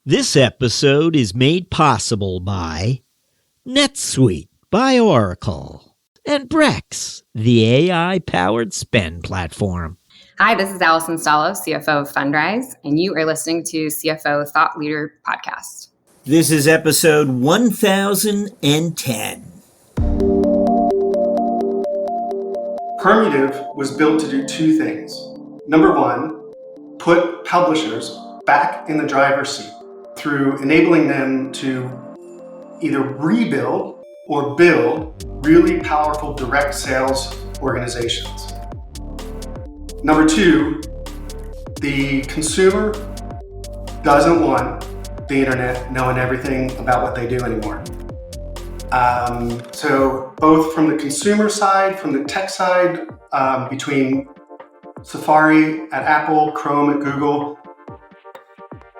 This episode is made possible by NetSuite by Oracle and Brex, the AI-powered spend platform. Hi, this is Allison Stallo, CFO of Fundrise, and you are listening to CFO Thought Leader Podcast. This is episode 1010. Permutive was built to do two things. Number one, put publishers back in the driver's seat through enabling them to either rebuild or build really powerful direct sales organizations. Number two, the consumer doesn't want the internet knowing everything about what they do anymore. So both from the consumer side, from the tech side, between Safari at Apple, Chrome at Google,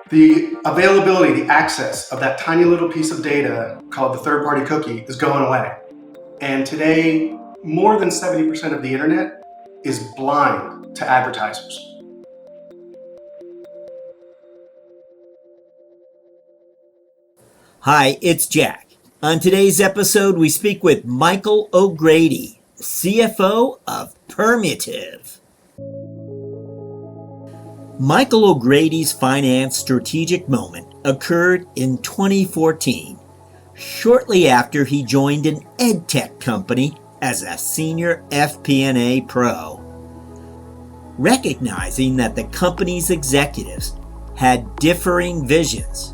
the availability, the access of that tiny little piece of data called the third-party cookie is going away. And today, more than 70% of the internet is blind to advertisers. Hi, it's Jack. On today's episode, we speak with Michael O'Grady, CFO of Permutive. Michael O'Grady's finance strategic moment occurred in 2014, shortly after he joined an edtech company as a senior FP&A pro. Recognizing that the company's executives had differing visions,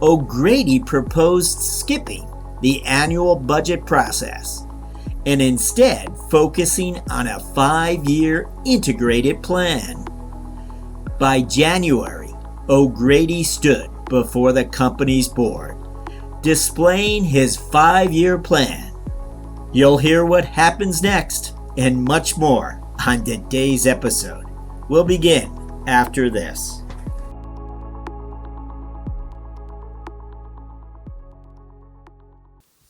O'Grady proposed skipping the annual budget process and instead focusing on a 5-year integrated plan. By January, O'Grady stood before the company's board, displaying his 5-year plan. You'll hear what happens next and much more on today's episode. We'll begin after this.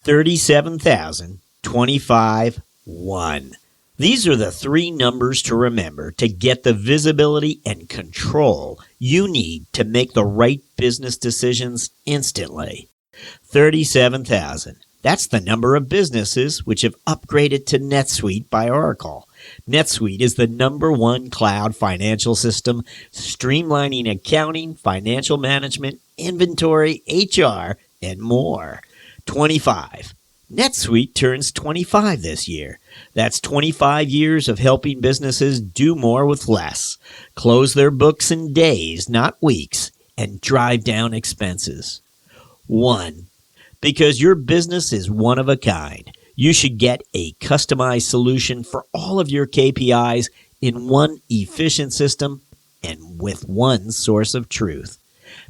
$37,025.1. These are the three numbers to remember to get the visibility and control you need to make the right business decisions instantly. 37,000. That's the number of businesses which have upgraded to NetSuite by Oracle. NetSuite is the #1 cloud financial system, streamlining accounting, financial management, inventory, HR, and more. 25. NetSuite turns 25 this year. That's 25 years of helping businesses do more with less, close their books in days, not weeks, and drive down expenses. 1. Because your business is one of a kind, you should get a customized solution for all of your KPIs in one efficient system and with one source of truth.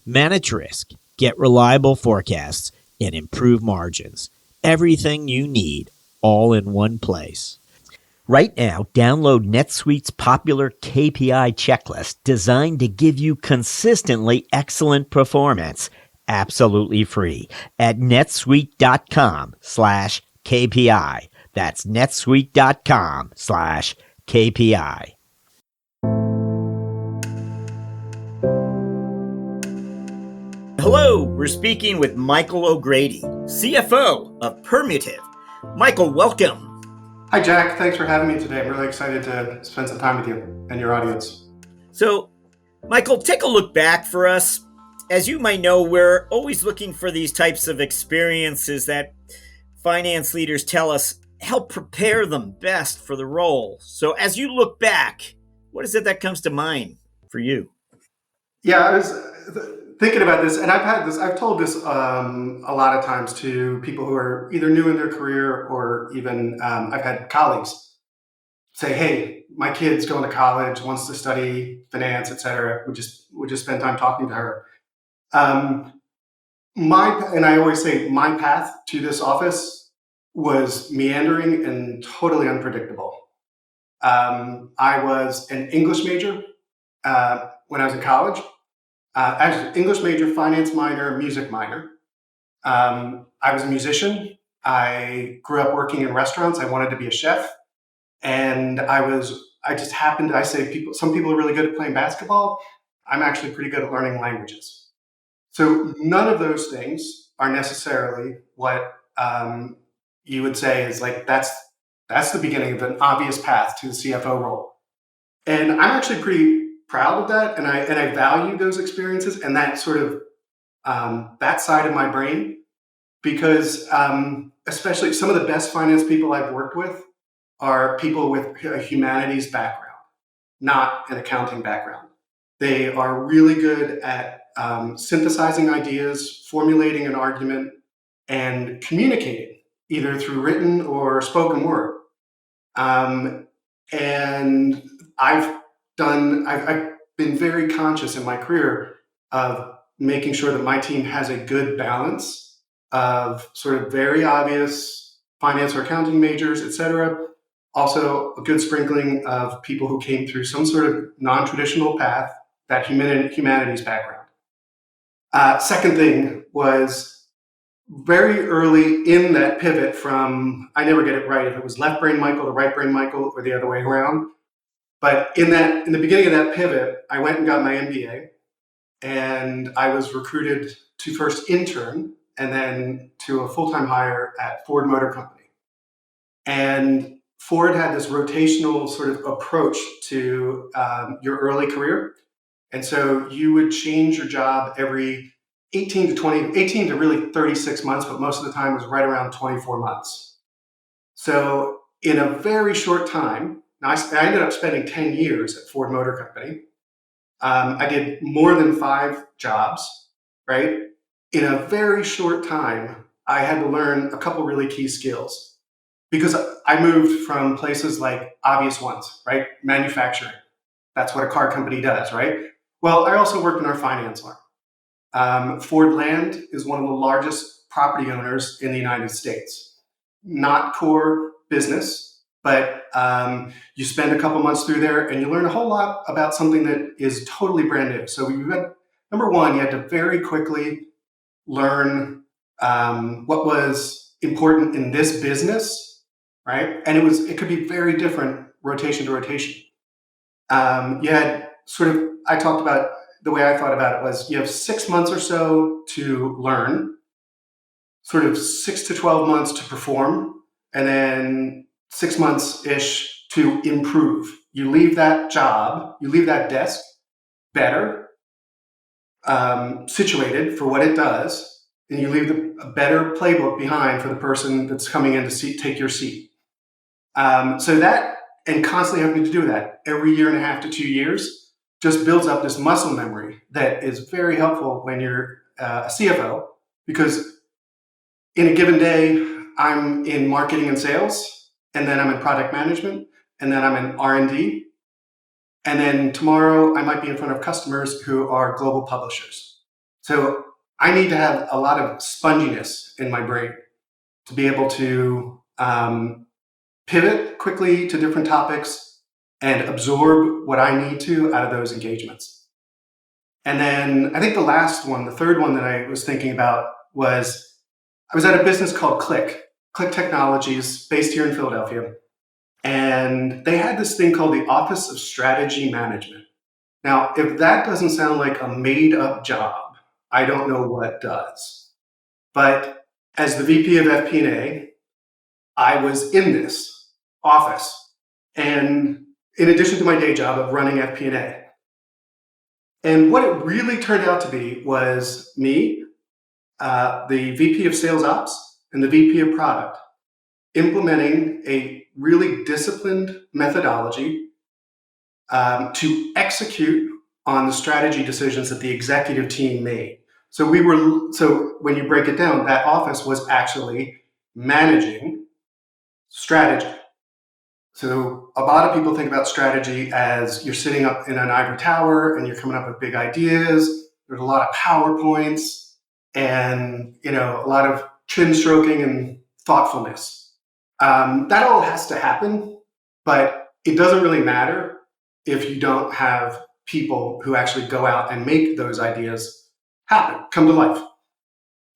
Manage risk, get reliable forecasts, and improve margins. Everything you need, all in one place. Right now, download NetSuite's popular KPI checklist designed to give you consistently excellent performance, absolutely free, at netsuite.com/KPI. That's netsuite.com/KPI. Hello, we're speaking with Michael O'Grady, CFO of Permutive. Michael, welcome. Hi, Jack. Thanks for having me today. I'm really excited to spend some time with you and your audience. So, Michael, take a look back for us. As you might know, we're always looking for these types of experiences that finance leaders tell us help prepare them best for the role. So as you look back, what is it that comes to mind for you? Yeah, I was thinking about this, and I've told this a lot of times to people who are either new in their career or even I've had colleagues say, "Hey, my kid's going to college, wants to study finance, etc. We just spend time talking to her." And I always say my path to this office was meandering and totally unpredictable. I was an English major when I was in college. Actually, English major, finance minor, music minor. I was a musician. I grew up working in restaurants. I wanted to be a chef. And some people are really good at playing basketball. I'm actually pretty good at learning languages. So none of those things are necessarily what you would say is like that's the beginning of an obvious path to the CFO role. And I'm actually pretty proud of that, and I value those experiences and that sort of that side of my brain, because especially some of the best finance people I've worked with are people with a humanities background, not an accounting background. They are really good at synthesizing ideas, formulating an argument, and communicating either through written or spoken word. And I've been very conscious in my career of making sure that my team has a good balance of sort of very obvious finance or accounting majors, et cetera. Also, a good sprinkling of people who came through some sort of non-traditional path, that humanities background. Second thing was very early in that pivot from, I never get it right if it was left brain Michael to right brain Michael or the other way around. But in the beginning of that pivot, I went and got my MBA, and I was recruited to first intern and then to a full-time hire at Ford Motor Company. And Ford had this rotational sort of approach to your early career. And so you would change your job every 18 to really 36 months, but most of the time was right around 24 months. So in a very short time, now I ended up spending 10 years at Ford Motor Company. I did more than 5 jobs, right? In a very short time, I had to learn a couple really key skills because I moved from places like obvious ones, right? Manufacturing. That's what a car company does, right? Well, I also worked in our finance arm. Ford Land is one of the largest property owners in the United States. Not core business, but you spend a couple months through there and you learn a whole lot about something that is totally brand new. So you had, number one, you had to very quickly learn what was important in this business, right? And it could be very different rotation to rotation. You had sort of, I talked about, the way I thought about it was you have 6 months or so to learn, sort of 6 to 12 months to perform, and then 6 months-ish to improve. You leave that job, you leave that desk better situated for what it does, and you leave a better playbook behind for the person that's coming in to take your seat. So that, and constantly having to do that every year and a half to 2 years, just builds up this muscle memory that is very helpful when you're a CFO, because in a given day, I'm in marketing and sales, and then I'm in product management, and then I'm in R&D, and then tomorrow I might be in front of customers who are global publishers. So I need to have a lot of sponginess in my brain to be able to pivot quickly to different topics and absorb what I need to out of those engagements. And then I think the third one that I was thinking about was, I was at a business called Click Technologies, based here in Philadelphia. And they had this thing called the Office of Strategy Management. Now, if that doesn't sound like a made-up job, I don't know what does. But as the VP of FP&A, I was in this office. And in addition to my day job of running FP&A. And what it really turned out to be was me, the VP of Sales Ops, and the VP of Product, implementing a really disciplined methodology to execute on the strategy decisions that the executive team made. So when you break it down, that office was actually managing strategy. So a lot of people think about strategy as you're sitting up in an ivory tower and you're coming up with big ideas. There's a lot of PowerPoints and a lot of chin stroking and thoughtfulness. That all has to happen, but it doesn't really matter if you don't have people who actually go out and make those ideas happen, come to life.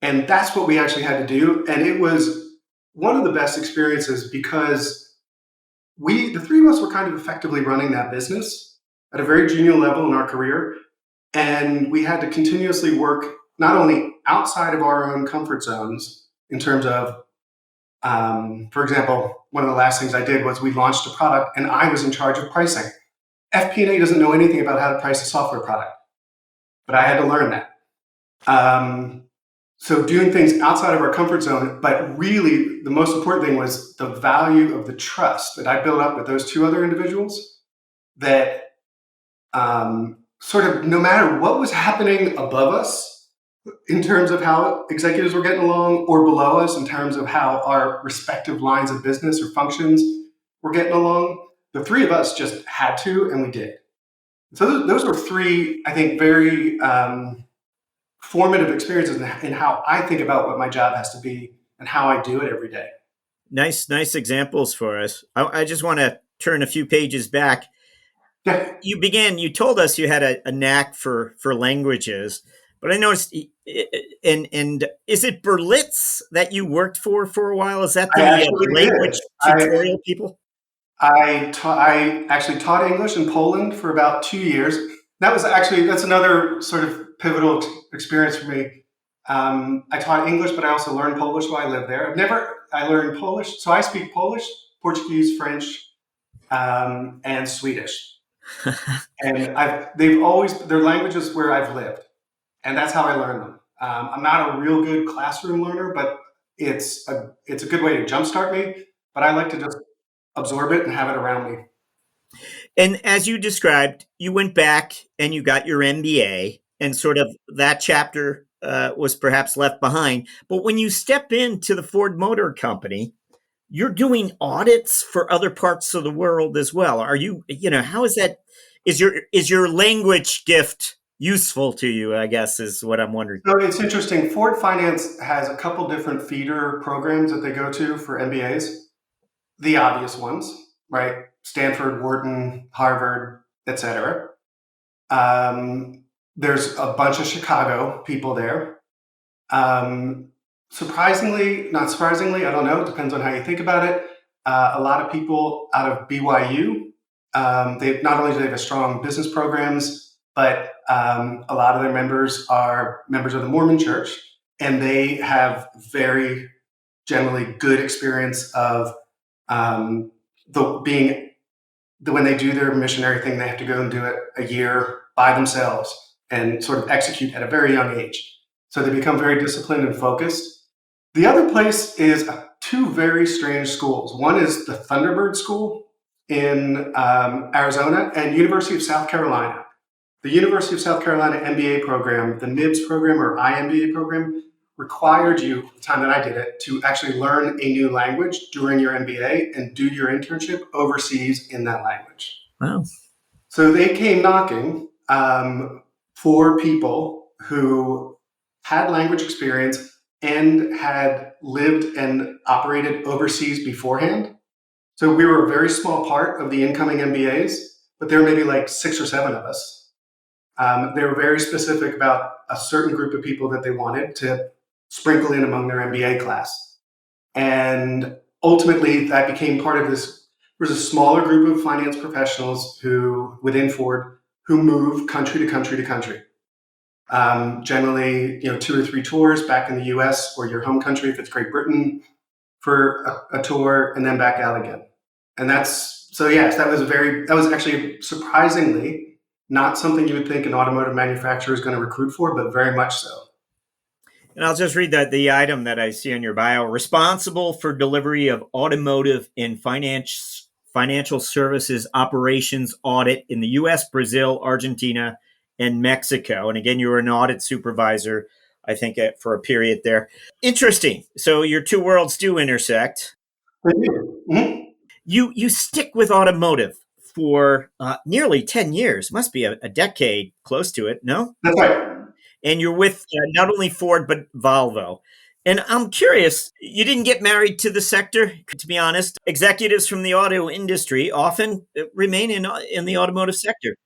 And that's what we actually had to do. And it was one of the best experiences because the three of us were kind of effectively running that business at a very junior level in our career. And we had to continuously work not only outside of our own comfort zones in terms of, for example, one of the last things I did was we launched a product and I was in charge of pricing. FP&A doesn't know anything about how to price a software product, but I had to learn that. So doing things outside of our comfort zone, but really the most important thing was the value of the trust that I built up with those two other individuals, that sort of no matter what was happening above us in terms of how executives were getting along, or below us in terms of how our respective lines of business or functions were getting along, the three of us just had to, and we did. So those were three, I think, very formative experiences in how I think about what my job has to be and how I do it every day. Nice examples for us. I just want to turn a few pages back. Yeah. You told us you had a knack for languages, but I noticed, and is it Berlitz that you worked for a while? Is that the language tutorial people? I actually taught English in Poland for about 2 years. That's another sort of pivotal experience for me. I taught English, but I also learned Polish while I lived there. I learned Polish, so I speak Polish, Portuguese, French, and Swedish. And they're languages where I've lived, and that's how I learned them. I'm not a real good classroom learner, but it's a good way to jumpstart me. But I like to just absorb it and have it around me. And as you described, you went back and you got your MBA, and sort of that chapter was perhaps left behind. But when you step into the Ford Motor Company, you're doing audits for other parts of the world as well. Are you, how is that? Is your language gift useful to you, I guess, is what I'm wondering. So it's interesting. Ford Finance has a couple different feeder programs that they go to for MBAs. The obvious ones, right? Stanford, Wharton, Harvard, etc. There's a bunch of Chicago people there. Surprisingly, not surprisingly, I don't know. It depends on how you think about it. A lot of people out of BYU. They not only do they have strong business programs, but a lot of their members are members of the Mormon Church, and they have very generally good experience of when they do their missionary thing, they have to go and do it a year by themselves and sort of execute at a very young age. So they become very disciplined and focused. The other place is two very strange schools. One is the Thunderbird School in Arizona, and University of South Carolina. The University of South Carolina MBA program, the MIBS program or IMBA program, required you, the time that I did it, to actually learn a new language during your MBA and do your internship overseas in that language. Wow. So they came knocking for people who had language experience and had lived and operated overseas beforehand. So we were a very small part of the incoming MBAs, but there were maybe like 6 or 7 of us. They were very specific about a certain group of people that they wanted to sprinkle in among their MBA class. And ultimately, that became part of this. There was a smaller group of finance professionals within Ford, who moved country to country to country. Generally, 2 or 3 tours back in the US or your home country, if it's Great Britain, for a tour, and then back out again. And that was actually surprisingly not something you would think an automotive manufacturer is going to recruit for, but very much so. And I'll just read the item that I see on your bio: responsible for delivery of automotive and financial services operations audit in the US, Brazil, Argentina, and Mexico. And again, you were an audit supervisor, I think, for a period there. Interesting. So your two worlds do intersect. Mm-hmm. You stick with automotive for nearly 10 years. Must be a decade, close to it, no? That's right. And you're with not only Ford, but Volvo. And I'm curious, you didn't get married to the sector, to be honest. Executives from the auto industry often remain in the automotive sector.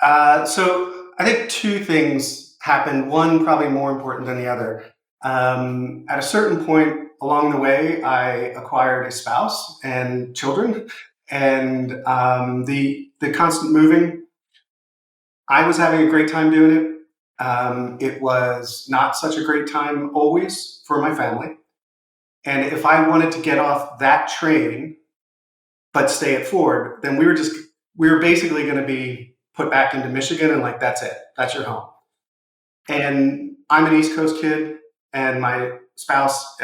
So I think 2 things happened, one probably more important than the other. At a certain point along the way, I acquired a spouse and children, and the constant moving, I was having a great time doing it. It was not such a great time always for my family. And if I wanted to get off that train but stay at Ford, then we were basically going to be put back into Michigan, and like, that's it. That's your home. And I'm an East Coast kid, and my spouse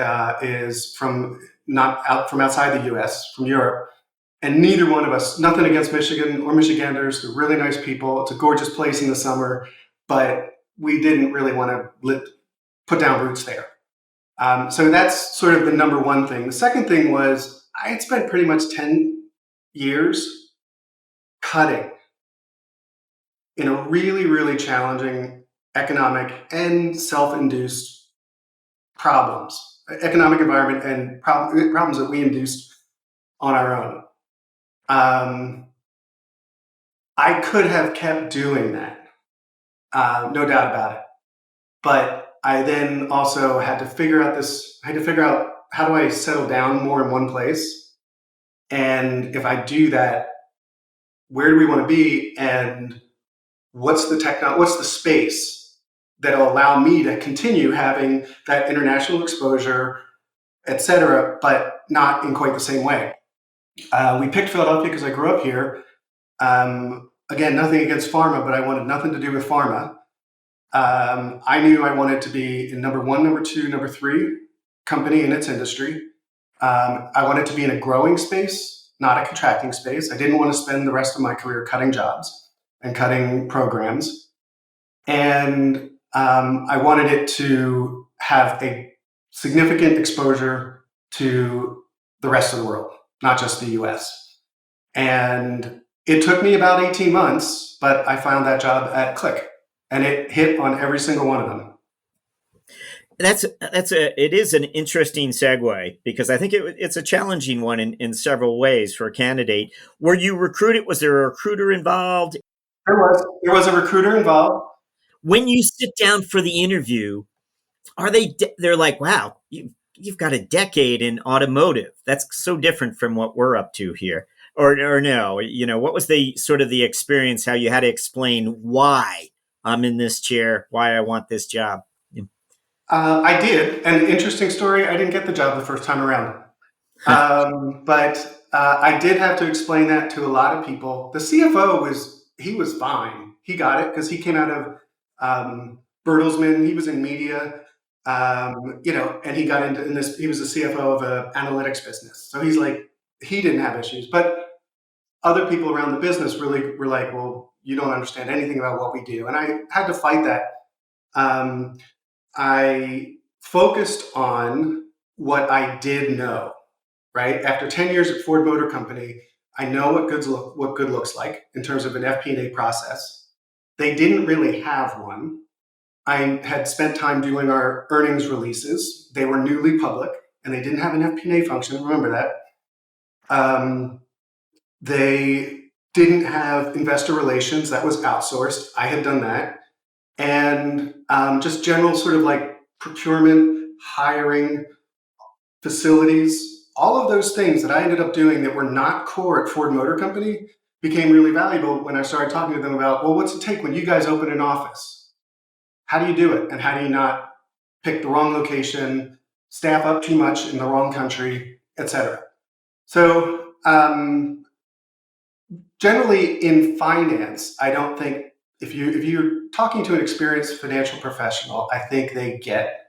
is from outside the U.S., from Europe. And neither one of us, nothing against Michigan or Michiganders, they're really nice people. It's a gorgeous place in the summer, but we didn't really want to put down roots there. So that's sort of the number one thing. The second thing was I had spent pretty much 10 years cutting in a really, really challenging economic and self-induced economic environment and problems that we induced on our own. I could have kept doing that, no doubt about it. But I then also had to figure out how do I settle down more in one place? And if I do that, where do we want to be? And what's the space that'll allow me to continue having that international exposure, et cetera, but not in quite the same way? We picked Philadelphia because I grew up here. Again, nothing against pharma, but I wanted nothing to do with pharma. I knew I wanted to be in number one, number two, number three company in its industry. I wanted to be in a growing space, not a contracting space. I didn't want to spend the rest of my career cutting jobs and cutting programs. And I wanted it to have a significant exposure to the rest of the world, not just the US. And it took me about 18 months, but I found that job at Click, and it hit on every single one of them. It is an interesting segue, because I think it's a challenging one in several ways for a candidate. Were you recruited? Was there a recruiter involved? There was a recruiter involved. When you sit down for the interview, they're like, wow, you've got a decade in automotive. That's so different from what we're up to here. Or no, what was the sort of the experience, how you had to explain why I'm in this chair, why I want this job? I did. An interesting story. I didn't get the job the first time around. But I did have to explain that to a lot of people. The CFO was fine. He got it because he came out of Bertelsmann. He was in media, and he got into this. He was the CFO of an analytics business. So he didn't have issues. But other people around the business really were like, well, you don't understand anything about what we do. And I had to fight that. I focused on what I did know, right? After 10 years at Ford Motor Company, I know what good looks like in terms of an FP&A process. They didn't really have one. I had spent time doing our earnings releases. They were newly public, and they didn't have an FP&A function. Remember that. They didn't have investor relations. That was outsourced. I had done that. And just general sort of like procurement, hiring, facilities, all of those things that I ended up doing that were not core at Ford Motor Company became really valuable when I started talking to them about, well, what's it take when you guys open an office? How do you do it? And how do you not pick the wrong location, staff up too much in the wrong country, et cetera? So generally in finance, I don't think if you're talking to an experienced financial professional, I think they get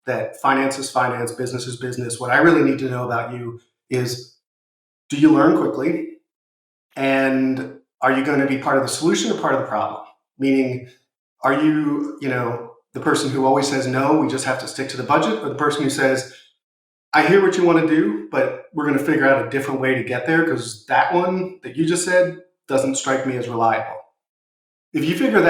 that finance is finance, business is business. What I really need to know about you is, do you learn quickly? And are you going to be part of the solution or part of the problem? Meaning, are you, the person who always says, no, we just have to stick to the budget, or the person who says, I hear what you want to do, but we're going to figure out a different way to get there because that one that you just said doesn't strike me as reliable. If you figure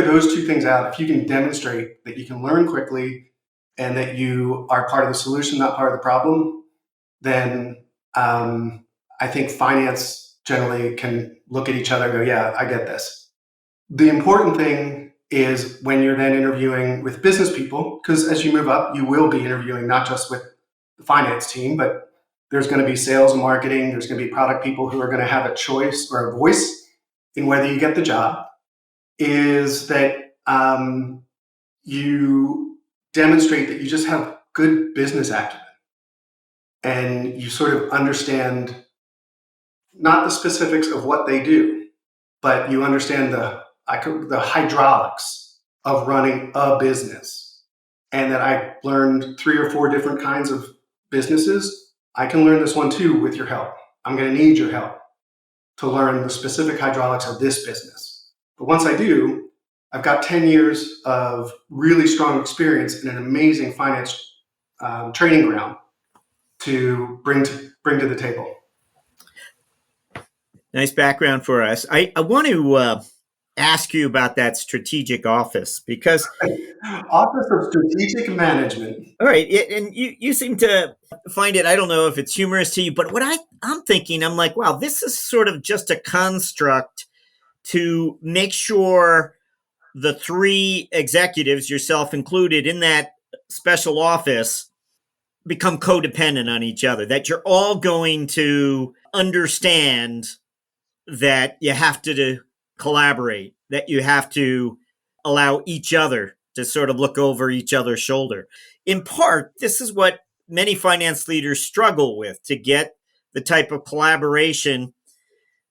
those two things out, if you can demonstrate that you can learn quickly and that you are part of the solution, not part of the problem, then I think finance generally can look at each other and go, yeah, I get this. The important thing is when you're then interviewing with business people, because as you move up, you will be interviewing not just with the finance team, but there's going to be sales and marketing. There's going to be product people who are going to have a choice or a voice in whether you get the job. Is that you demonstrate that you just have good business acumen and you sort of understand not the specifics of what they do, but you understand the hydraulics of running a business. And that I learned 3 or 4 different kinds of businesses. I can learn this one too with your help. I'm going to need your help to learn the specific hydraulics of this business. But once I do, I've got 10 years of really strong experience in an amazing finance training ground to bring to the table. Nice background for us. I want to ask you about that strategic office because Office of Strategic Management. all right, and you seem to find it, I don't know if it's humorous to you, but what I'm thinking, I'm like, wow, this is sort of just a construct to make sure the 3 executives, yourself included, in that special office become codependent on each other, that you're all going to understand that you have to collaborate, that you have to allow each other to sort of look over each other's shoulder. In part, this is what many finance leaders struggle with, to get the type of collaboration,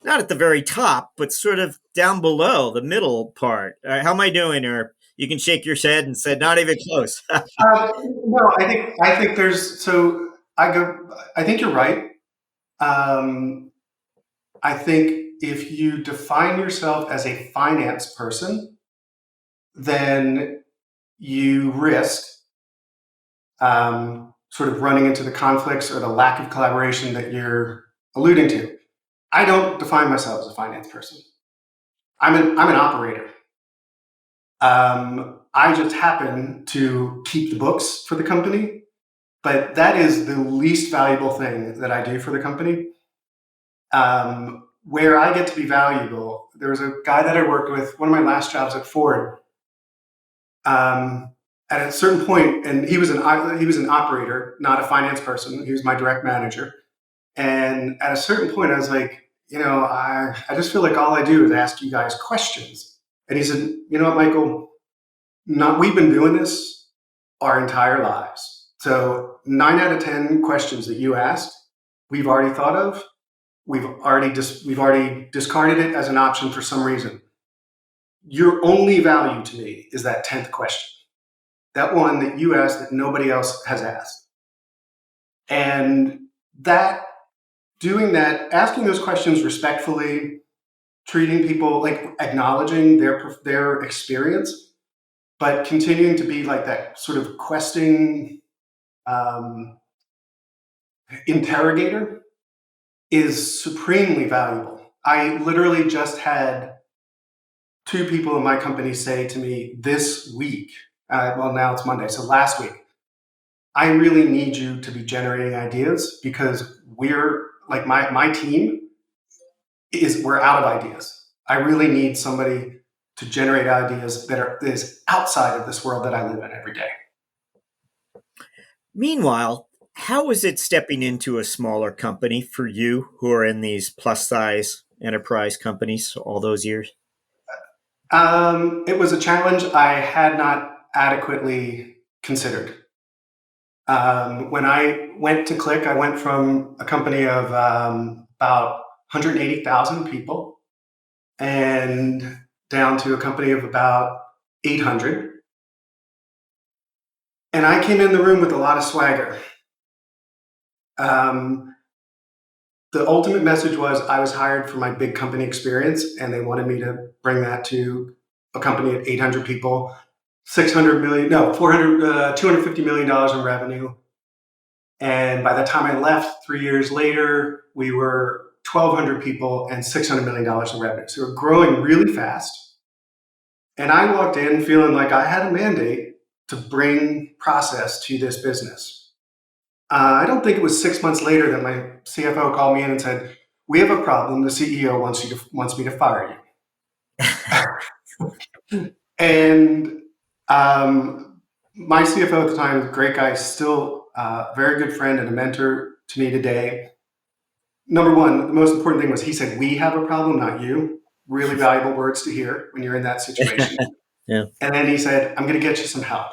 not at the very top, but sort of down below, the middle part. How am I doing? Or you can shake your head and say, not even close. No, I think there's I think you're right. I think if you define yourself as a finance person, then you risk sort of running into the conflicts or the lack of collaboration that you're alluding to. I don't define myself as a finance person. I'm an operator. I just happen to keep the books for the company, but that is the least valuable thing that I do for the company. Where I get to be valuable, there was a guy that I worked with, one of my last jobs at Ford. At a certain point, and he was an operator, not a finance person. He was my direct manager. And at a certain point, I was like, I just feel like all I do is ask you guys questions. And he said, you know what, Michael, we've been doing this our entire lives. So 9 out of 10 questions that you asked, we've already thought of. We've already discarded it as an option for some reason. Your only value to me is that 10th question. That one that you asked that nobody else has asked. And doing that, asking those questions respectfully, treating people, like acknowledging their experience, but continuing to be like that sort of questing interrogator is supremely valuable. I literally just had 2 people in my company say to me this week, now it's Monday, so last week, I really need you to be generating ideas because we're like my team we're out of ideas. I really need somebody to generate ideas that is outside of this world that I live in every day. Meanwhile, how is it stepping into a smaller company for you who are in these plus size enterprise companies all those years? It was a challenge I had not adequately considered. When I went to Click, I went from a company of about 180,000 people and down to a company of about 800. And I came in the room with a lot of swagger. The ultimate message was I was hired for my big company experience, and they wanted me to bring that to a company at 800 people, $250 million in revenue. And by the time I left 3 years later, we were 1,200 people and $600 million in revenue. So we're growing really fast. And I walked in feeling like I had a mandate to bring process to this business. I don't think it was 6 months later that my CFO called me in and said, "We have a problem. The CEO wants me to fire you." And my CFO at the time, a great guy, still a very good friend and a mentor to me today. Number one, the most important thing was he said, "We have a problem, not you." Really valuable words to hear when you're in that situation. Yeah. And then he said, I'm going to get you some help.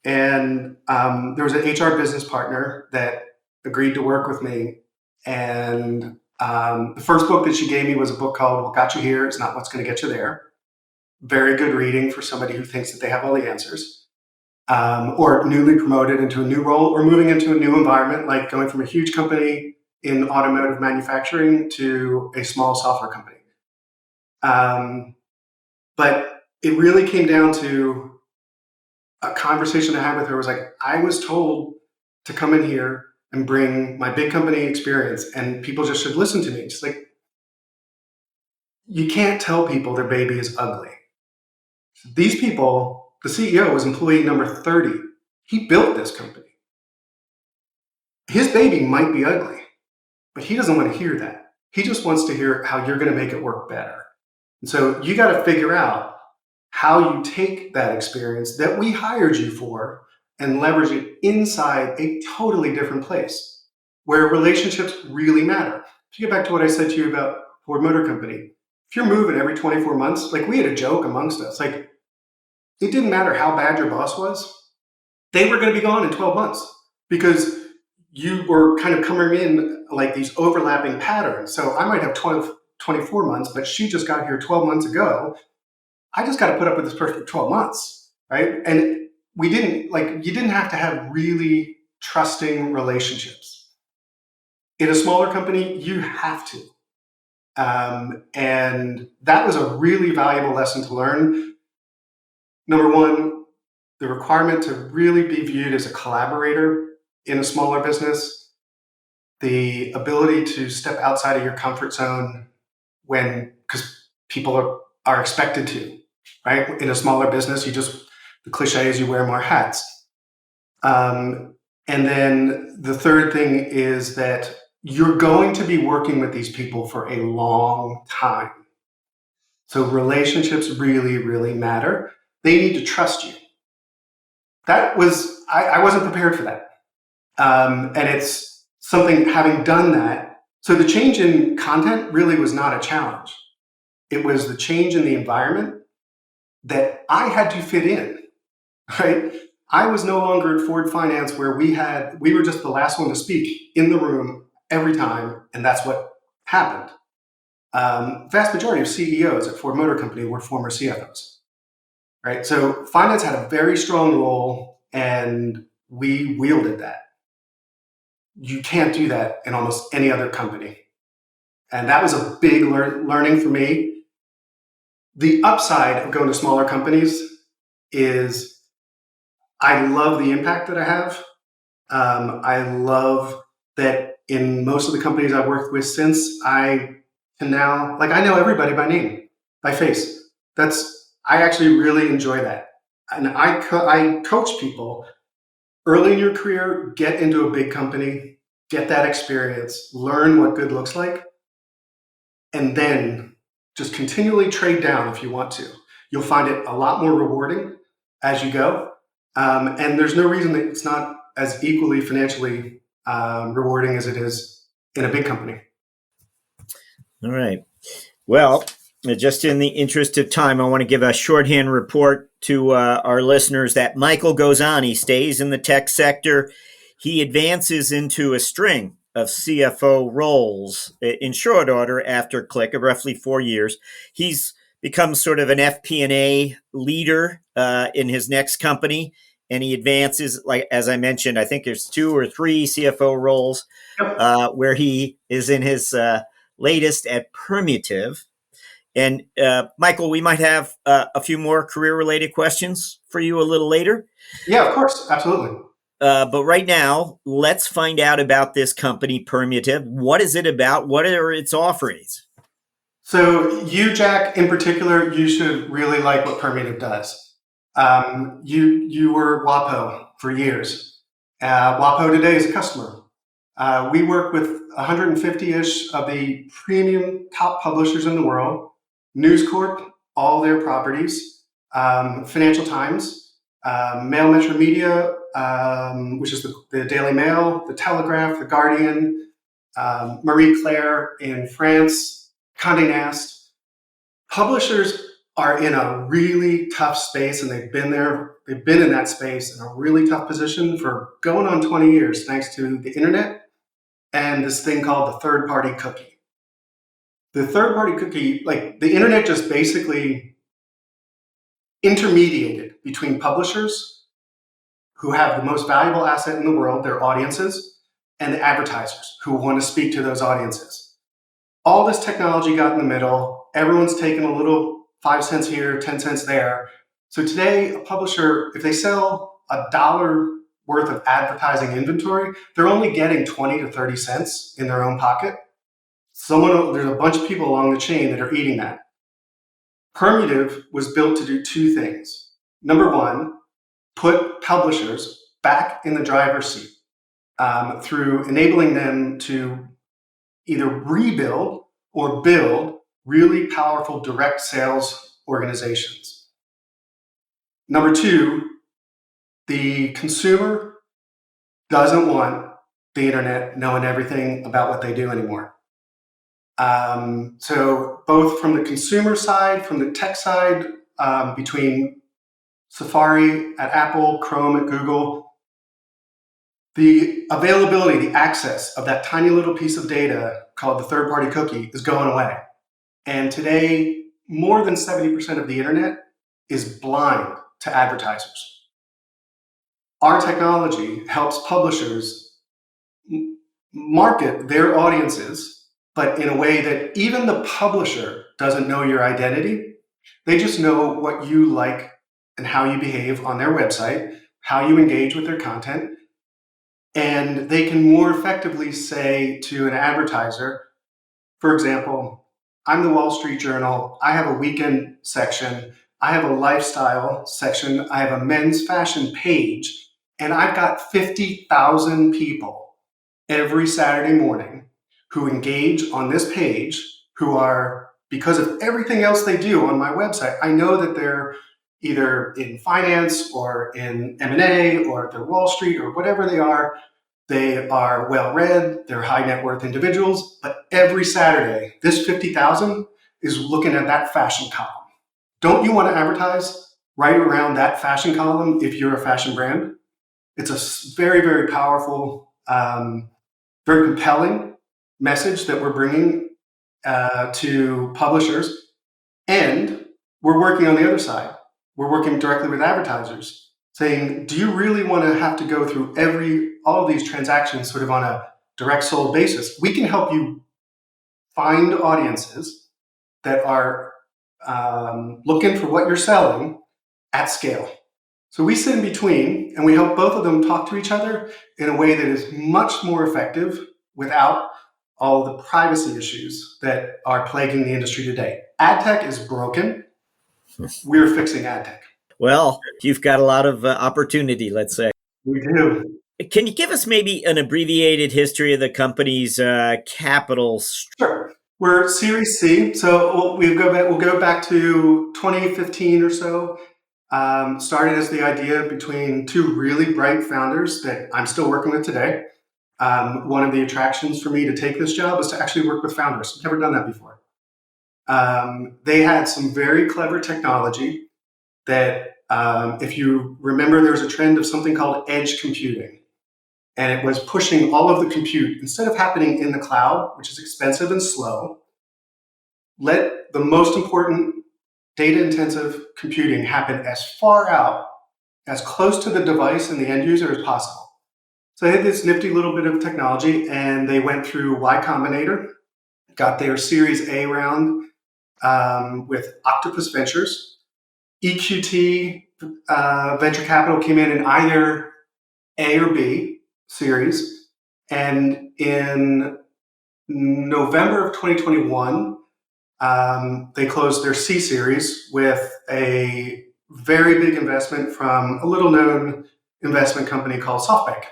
And there was an HR business partner that agreed to work with me. And the first book that she gave me was a book called What Got You Here Is Not What's Going to Get You There. Very good reading for somebody who thinks that they have all the answers, or newly promoted into a new role, or moving into a new environment, like going from a huge company in automotive manufacturing to a small software company. But it really came down to a conversation I had with her. Was like, I was told to come in here and bring my big company experience, and people just should listen to me. It's like, you can't tell people their baby is ugly. These people, the CEO was employee number 30. He built this company. His baby might be ugly, but he doesn't want to hear that. He just wants to hear how you're going to make it work better. And so you got to figure out how you take that experience that we hired you for and leverage it inside a totally different place where relationships really matter. If you get back to what I said to you about Ford Motor Company, if you're moving every 24 months, like we had a joke amongst us, like it didn't matter how bad your boss was, they were going to be gone in 12 months because you were kind of coming in like these overlapping patterns. So I might have 24 months, but she just got here 12 months ago. I just got to put up with this person for 12 months, right? And you didn't have to have really trusting relationships. In a smaller company, you have to. And that was a really valuable lesson to learn. Number one, the requirement to really be viewed as a collaborator in a smaller business, the ability to step outside of your comfort zone because people are expected to, right? In a smaller business, the cliche is you wear more hats. And then the third thing is that you're going to be working with these people for a long time. So relationships really, really matter. They need to trust you. I wasn't prepared for that. And it's something, having done that, so the change in content really was not a challenge. It was the change in the environment that I had to fit in, right? I was no longer at Ford Finance where we were just the last one to speak in the room every time, and that's what happened. Vast majority of CEOs at Ford Motor Company were former CFOs, right? So finance had a very strong role, and we wielded that. You can't do that in almost any other company. And that was a big learning for me. The upside of going to smaller companies is I love the impact that I have. I love that in most of the companies I've worked with since, I can now, I know everybody by name, by face. I actually really enjoy that. And I coach people early in your career, get into a big company, get that experience, learn what good looks like, and then just continually trade down if you want to. You'll find it a lot more rewarding as you go. And there's no reason that it's not as equally financially rewarding as it is in a big company. All right. Well, just in the interest of time, I want to give a shorthand report to our listeners that Michael goes on. He stays in the tech sector. He advances into a string of CFO roles in short order after Click of roughly 4 years. He's become sort of an FP&A leader in his next company, and he advances, like as I mentioned, I think there's 2 or 3 CFO roles where he is in his latest at Permutive. And Michael, we might have a few more career-related questions for you a little later. Yeah, of course. Absolutely. But right now, let's find out about this company, Permutive. What is it about? What are its offerings? So you, Jack, in particular, you should really like what Permutive does. You were WAPO for years. WAPO today is a customer. We work with 150-ish of the premium top publishers in the world. News Corp, all their properties, Financial Times, Mail Metro Media, which is the Daily Mail, the Telegraph, the Guardian, Marie Claire in France, Condé Nast, publishers are in a really tough space, and they've been in that space in a really tough position for going on 20 years, thanks to the internet and this thing called the third-party cookie. The third-party cookie, like the internet just basically intermediated between publishers who have the most valuable asset in the world, their audiences, and the advertisers who want to speak to those audiences. All this technology got in the middle. Everyone's taking a little 5 cents here, 10 cents there. So today, a publisher, if they sell $1 worth of advertising inventory, they're only getting 20 to 30 cents in their own pocket. There's a bunch of people along the chain that are eating that. Permutive was built to do two things. Number one, put publishers back in the driver's seat through enabling them to either rebuild or build really powerful direct sales organizations. Number two, the consumer doesn't want the internet knowing everything about what they do anymore. So both from the consumer side, from the tech side, between Safari at Apple, Chrome at Google, the availability, the access of that tiny little piece of data called the third-party cookie is going away. And today, more than 70% of the internet is blind to advertisers. Our technology helps publishers market their audiences, but in a way that even the publisher doesn't know your identity. They just know what you like and how you behave on their website, how you engage with their content. And they can more effectively say to an advertiser, for example, I'm the Wall Street Journal. I have a weekend section. I have a lifestyle section. I have a men's fashion page. And I've got 50,000 people every Saturday morning who engage on this page, who are, because of everything else they do on my website, I know that they're either in finance or in M&A or they're Wall Street or whatever they are. They are well-read, they're high net worth individuals, but every Saturday, this 50,000 is looking at that fashion column. Don't you want to advertise right around that fashion column if you're a fashion brand? It's a very, very powerful, very compelling message that we're bringing to publishers. And we're working on the other side. We're working directly with advertisers, saying, do you really want to have to go through all of these transactions sort of on a direct sold basis? We can help you find audiences that are looking for what you're selling at scale. So we sit in between and we help both of them talk to each other in a way that is much more effective without all the privacy issues that are plaguing the industry today. Ad tech is broken. We're fixing ad tech. Well, you've got a lot of opportunity, let's say. We do. Can you give us maybe an abbreviated history of the company's capital? Sure. We're Series C, so we'll go back to 2015 or so. Started as the idea between two really bright founders that I'm still working with today. One of the attractions for me to take this job was to actually work with founders. I've never done that before. They had some very clever technology that, if you remember, there was a trend of something called edge computing. And it was pushing all of the compute, instead of happening in the cloud, which is expensive and slow, let the most important data-intensive computing happen as far out, as close to the device and the end user as possible. So they had this nifty little bit of technology, and they went through Y Combinator, got their Series A round with Octopus Ventures. EQT Venture Capital came in either A or B series, and in November of 2021, they closed their C series with a very big investment from a little-known investment company called SoftBank.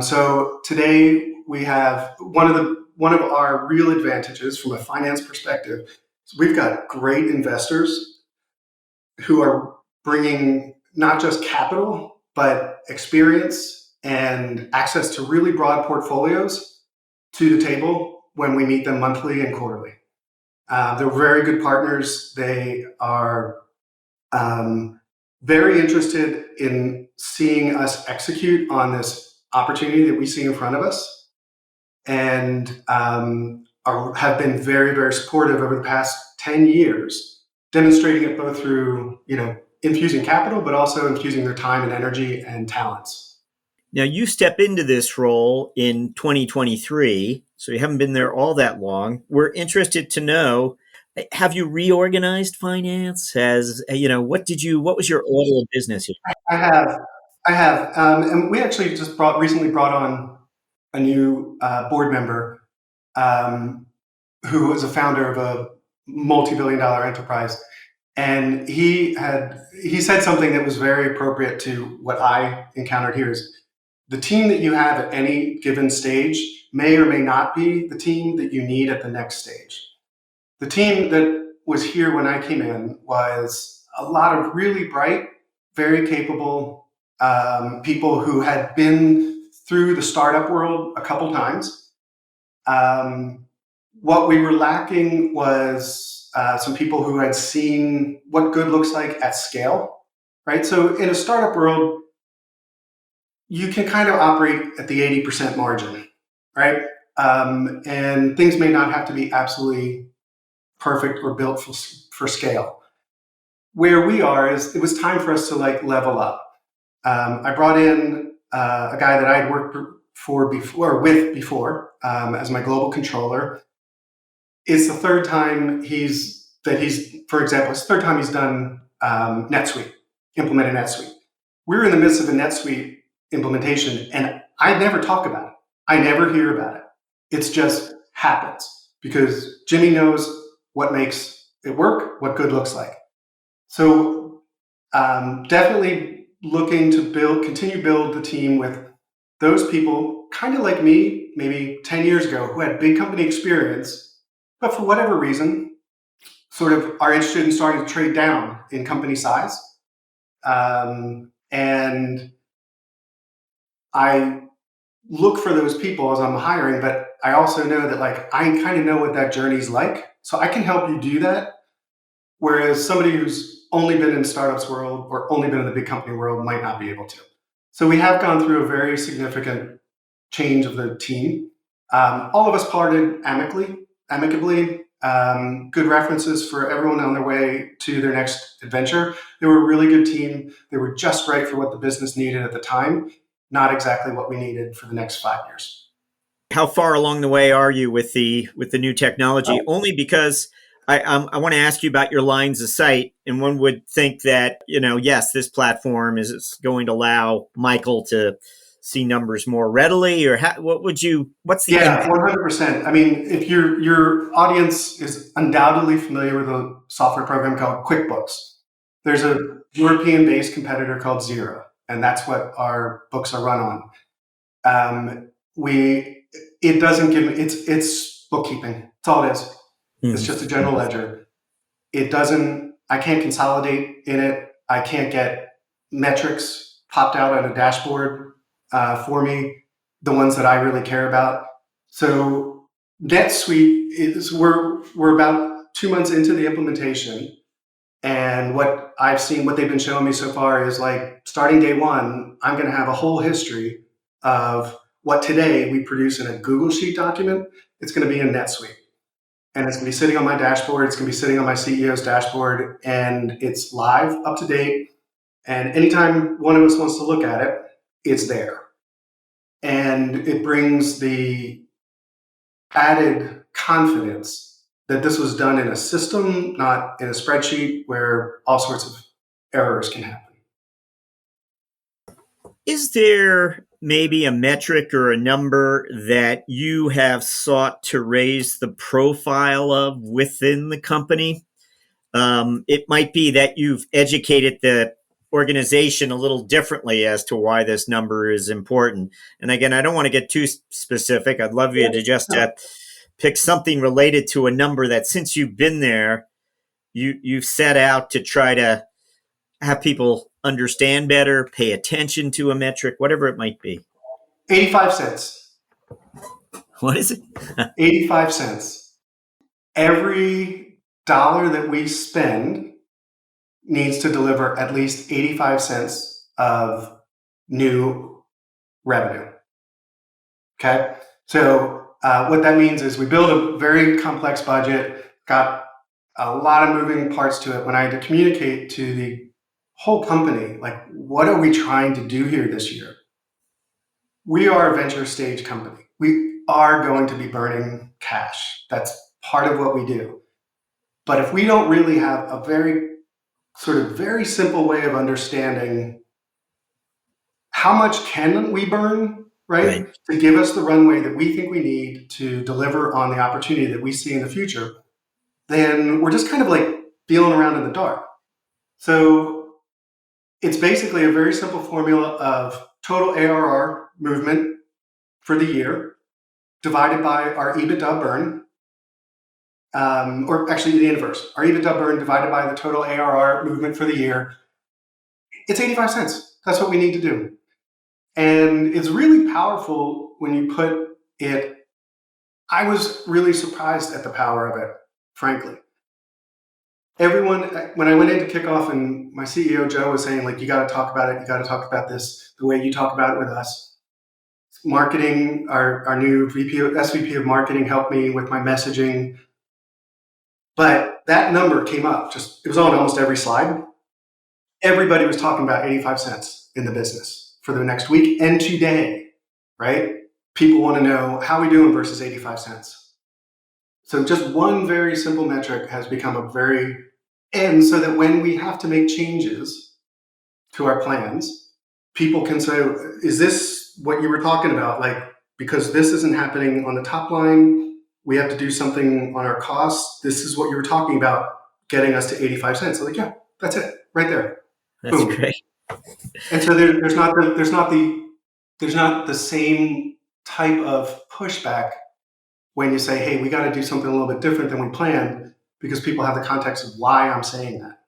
So today we have one of our real advantages from a finance perspective. So we've got great investors who are bringing not just capital, but experience and access to really broad portfolios to the table when we meet them monthly and quarterly. They're very good partners. They are very interested in seeing us execute on this opportunity that we see in front of us, and have been very, very supportive over the past 10 years, demonstrating it both through, infusing capital, but also infusing their time and energy and talents. Now, you step into this role in 2023, so you haven't been there all that long. We're interested to know, have you reorganized finance? What was your order of business here? I have, and we actually just recently brought on a new board member who is a founder of a multi-billion-dollar enterprise, and he said something that was very appropriate to what I encountered here. Is the team that you have at any given stage may or may not be the team that you need at the next stage. The team that was here when I came in was a lot of really bright, very capable people who had been through the startup world a couple times. What we were lacking was some people who had seen what good looks like at scale, right? So in a startup world, you can kind of operate at the 80% margin, right? And things may not have to be absolutely perfect or built for scale. Where we are is it was time for us to level up. I brought in a guy that I'd worked with before as my global controller. It's the third time it's the third time he's done implemented NetSuite. We're in the midst of a NetSuite implementation, and I never talk about it. I never hear about it. It just happens because Jimmy knows what makes it work, what good looks like. So definitely looking to continue build the team with those people, kind of like me, maybe 10 years ago, who had big company experience, but for whatever reason, sort of are interested in starting to trade down in company size. And I look for those people as I'm hiring, but I also know that I kind of know what that journey's like. So I can help you do that. Whereas somebody who's only been in startups world or only been in the big company world might not be able to. So we have gone through a very significant change of the team. All of us parted amicably. Good references for everyone on their way to their next adventure. They were a really good team. They were just right for what the business needed at the time, not exactly what we needed for the next 5 years. How far along the way are you with the new technology? Only because I want to ask you about your lines of sight, and one would think that yes, this platform is going to allow Michael to see numbers more readily, or what's the impact? 100%. I mean, if your audience is undoubtedly familiar with a software program called QuickBooks, there's a European-based competitor called Xero, and that's what our books are run on. It doesn't give it's bookkeeping. That's all it is. It's just a general ledger. I can't consolidate in it. I can't get metrics popped out on a dashboard for me, the ones that I really care about. So NetSuite we're about 2 months into the implementation. And what they've been showing me so far is starting day one, I'm going to have a whole history of what today we produce in a Google Sheet document. It's going to be in NetSuite. And it's going to be sitting on my dashboard. It's going to be sitting on my CEO's dashboard, and it's live, up to date. And anytime one of us wants to look at it, it's there. And it brings the added confidence that this was done in a system, not in a spreadsheet where all sorts of errors can happen. Is there maybe a metric or a number that you have sought to raise the profile of within the company? It might be that you've educated the organization a little differently as to why this number is important. And again, I don't want to get too specific. I'd love you to just pick something related to a number that, since you've been there, you've set out to try to have people understand better, pay attention to a metric, whatever it might be. 85 cents. What is it? 85 cents. every dollar that we spend needs to deliver at least 85 cents of new revenue. Okay? So what that means is we build a very complex budget, got a lot of moving parts to it. When I had to communicate to the whole company, like, what are we trying to do here this year? We are a venture stage company. We are going to be burning cash. That's part of what we do. But if we don't really have a very simple way of understanding how much can we burn, right? To give us the runway that we think we need to deliver on the opportunity that we see in the future, then we're just kind of like feeling around in the dark. So it's basically a very simple formula of total ARR movement for the year divided by our EBITDA burn, or actually the inverse. Our EBITDA burn divided by the total ARR movement for the year. It's 85 cents. That's what we need to do. And it's really powerful when you put it. I was really surprised at the power of it, frankly. Everyone, when I went in to kick off, and my CEO, Joe, was saying, like, you got to talk about it. You got to talk about this the way you talk about it with us. Marketing, our new SVP of marketing helped me with my messaging. But that number came up. It was on almost every slide. Everybody was talking about 85 cents in the business for the next week and today, right? People want to know how we doing versus 85 cents. So just one very simple metric has become and so that when we have to make changes to our plans, people can say, is this what you were talking about? Like, because this isn't happening on the top line, we have to do something on our costs. This is what you were talking about, getting us to 85 cents. So like, yeah, that's it, right there. That's Boom. great. And so there's not the same type of pushback when you say, hey, we got to do something a little bit different than we planned, because people have the context of why I'm saying that.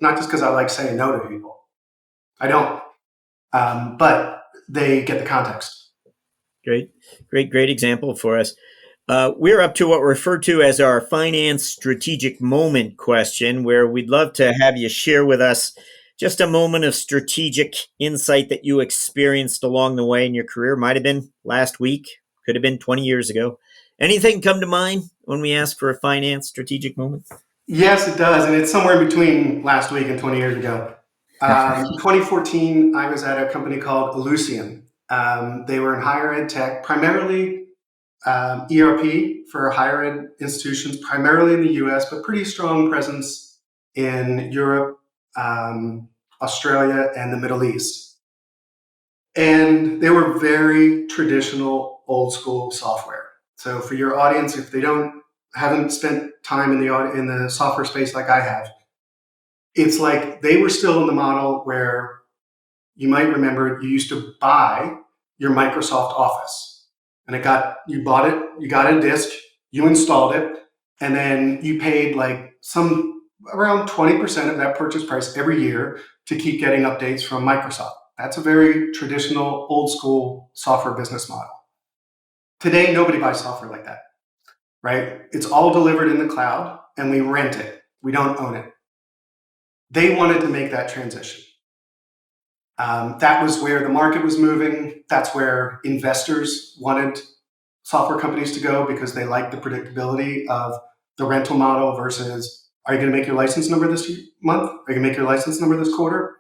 Not just because I like saying no to people. I don't. But they get the context. Great example for us. We're up to what we're referred to as our finance strategic moment question, where we'd love to have you share with us just a moment of strategic insight that you experienced along the way in your career. Might have been last week, could have been 20 years ago. Anything come to mind when we ask for a finance strategic moment? Yes, it does. And it's somewhere in between last week and 20 years ago. 2014, I was at a company called Ellucian. They were in higher ed tech, primarily ERP for higher ed institutions, primarily in the US, but pretty strong presence in Europe, Australia, and the Middle East. And they were very traditional, old school software. So for your audience, if they haven't spent time in the software space like I have, it's like they were still in the model where you might remember you used to buy your Microsoft Office, and you bought it, you got a disk, you installed it, and then you paid like around 20% of that purchase price every year to keep getting updates from Microsoft. That's a very traditional, old school software business model. Today, nobody buys software like that, right? It's all delivered in the cloud, and we rent it. We don't own it. They wanted to make that transition. That was where the market was moving. That's where investors wanted software companies to go, because they like the predictability of the rental model versus, are you going to make your license number this month? Are you going to make your license number this quarter?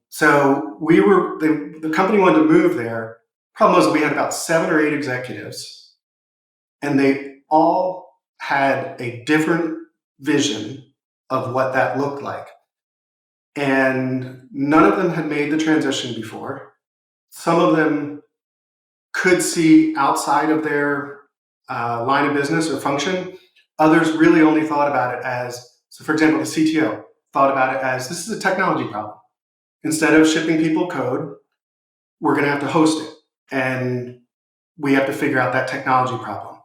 So the company wanted to move there. Problem was we had about 7 or 8 executives, and they all had a different vision of what that looked like. And none of them had made the transition before. Some of them could see outside of their line of business or function. Others really only thought about it as, so for example, the CTO thought about it as, this is a technology problem. Instead of shipping people code, we're going to have to host it. And we have to figure out that technology problem.